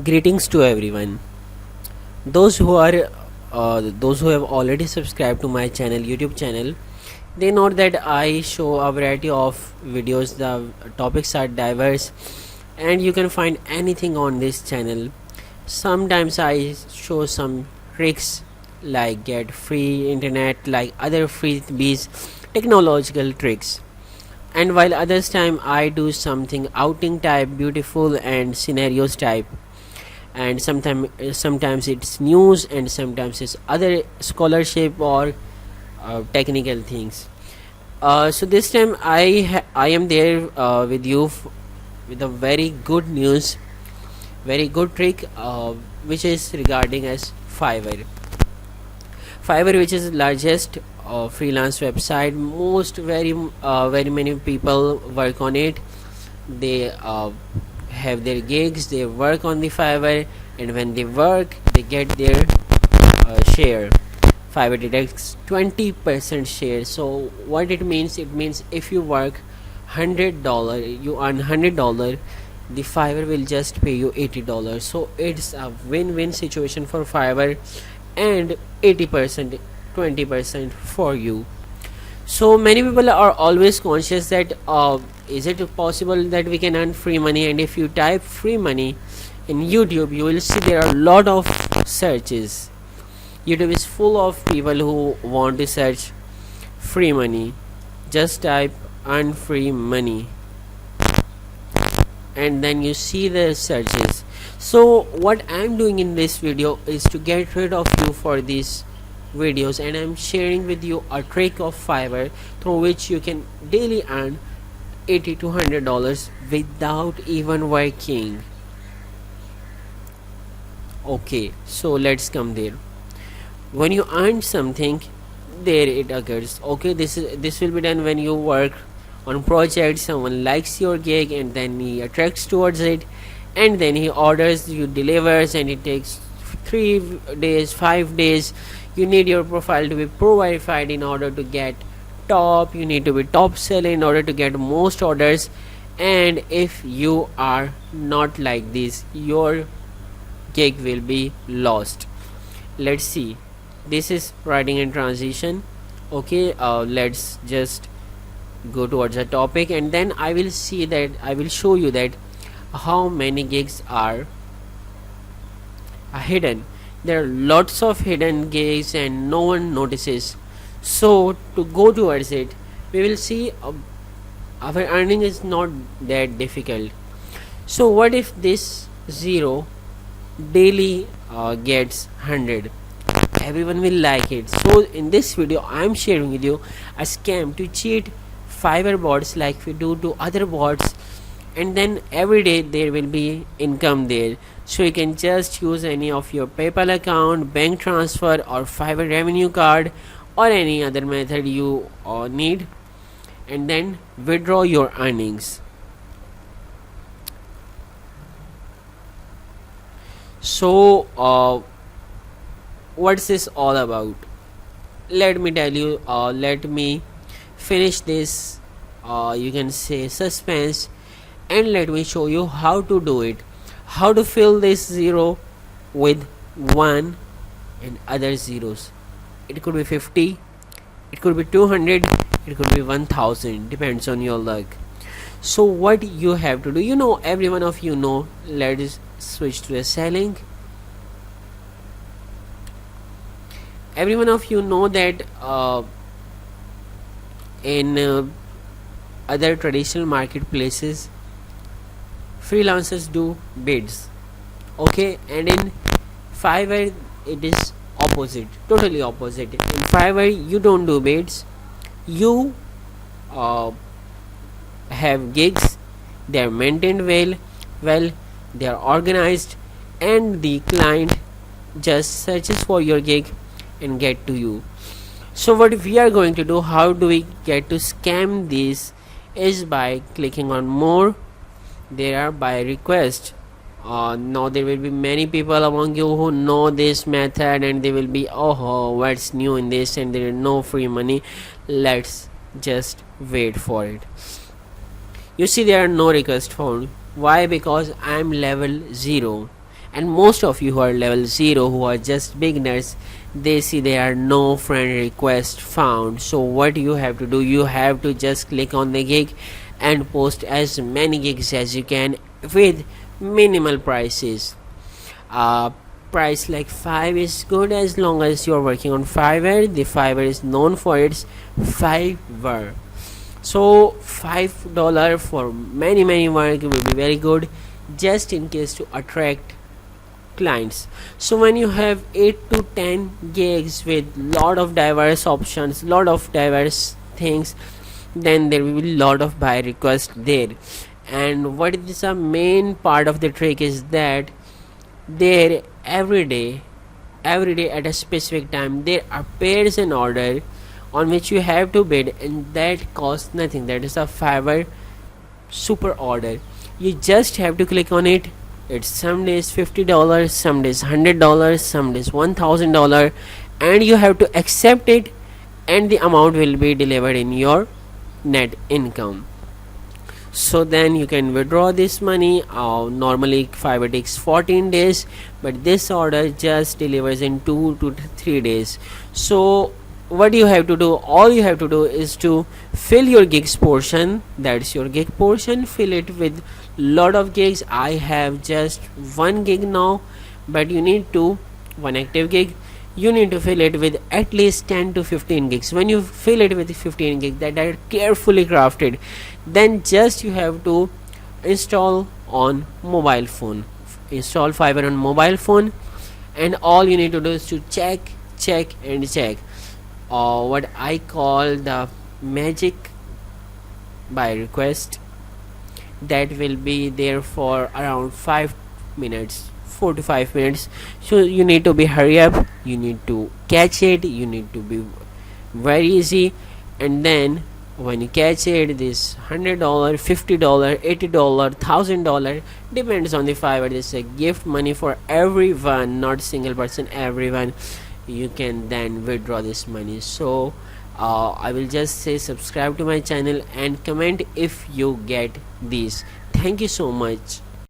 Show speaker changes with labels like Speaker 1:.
Speaker 1: Greetings to everyone. Those who have already subscribed to my channel, YouTube channel, they know that I show a variety of videos. The topics are diverse, and you can find anything on this channel. Sometimes I show some tricks like get free internet, like other freebies, technological tricks. And while others time I do something outing type, beautiful and scenarios type, and sometimes it's news and sometimes it's other scholarship or technical things. So this time I am there with you with a very good news, very good trick, which is regarding as Fiverr, which is largest freelance website. Most very many people work on it. They have their gigs, they work on the Fiverr, and when they work they get their share. Fiverr deducts 20% share. So what it means, it means if you work $100, you earn $100, the Fiverr will just pay you $80. So it's a win-win situation for Fiverr, and 80%, 20% for you. So many people are always conscious that is it possible that we can earn free money? And if you type free money in YouTube, you will see there are a lot of searches. YouTube is full of people who want to search free money. Just type earn free money and then you see the searches. So what I'm doing in this video is to get rid of you for these videos, and I'm sharing with you a trick of Fiverr through which you can daily earn $80 to $100 without even working. Okay, so let's come there. When you earn something, there it occurs. Okay, this will be done when you work on project. Someone likes your gig and then he attracts towards it, and then he orders, you delivers, and it takes 3 days, 5 days. You need your profile to be pro verified in order to get top. You need to be top seller in order to get most orders. And if you are not like this, your gig will be lost. Let's see, this is writing in transition. Okay, let's just go towards the topic, and then I will show you that how many gigs are hidden. There are lots of hidden gigs and no one notices. So to go towards it, we will see our earning is not that difficult. So what if this zero daily gets 100? Everyone will like it. So in this video I am sharing with you a scam to cheat Fiverr bots like we do to other bots, and then every day there will be income there. So you can just use any of your PayPal account, bank transfer, or Fiverr revenue card, or any other method you need, and then withdraw your earnings. So what's this all about? Let me tell you, let me finish this you can say suspense, and let me show you how to do it, how to fill this zero with 1 and other zeros. It could be 50, it could be 200, it could be 1000, depends on your luck. So what you have to do, every one of you know. Let's switch to the selling. Every one of you know that in other traditional marketplaces, freelancers do bids. Okay, and in Fiverr it is opposite, totally opposite. In Fiverr you don't do bids, you have gigs. They are maintained well, they are organized, and the client just searches for your gig and get to you. So what we are going to do, how do we get to scam this, is by clicking on more. There are by request. Now there will be many people among you who know this method, and they will be, oh, what's new in this, and there is no free money. Let's just wait for it. You see, there are no requests found. Why? Because I am level 0 And most of you who are level 0, who are just beginners, they see there are no friend request found. So what you have to do, you have to just click on the gig and post as many gigs as you can with minimal prices. uh, Price like 5 is good as long as you're working on Fiverr. The Fiverr is known for its Fiverr. So $5 for many work will be very good, just in case to attract clients. So when you have 8 to 10 gigs with lot of diverse options, lot of diverse things, then there will be lot of buy request there. And what is the main part of the trick is that there every day at a specific time there appears an order on which you have to bid, and that costs nothing. That is a Fiverr super order. You just have to click on it. It's some days $50, some days $100, some days $1,000, and you have to accept it, and the amount will be delivered in your net income. So then you can withdraw this money. Normally Fiverr takes 14 days, but this order just delivers in 2 to 3 days. So what you have to do, all you have to do is to fill your gigs portion. That's your gig portion. Fill it with lot of gigs. I have just 1 gig now, but you need to 1 active gig. You need to fill it with at least 10 to 15 gigs. When you fill it with 15 gigs that are carefully crafted, then just you have to install on mobile phone. Install Fiverr on mobile phone, and all you need to do is to check and check, what I call the magic buy request, that will be there for around 5 minutes, 4 to 5 minutes. So you need to be hurry up, you need to catch it, you need to be very easy. And then when you catch it, this $100, $50, $80, $1,000 depends on the Fiverr. This is a gift money for everyone, not single person, everyone. You can then withdraw this money. So I will just say subscribe to my channel and comment if you get these. Thank you so much.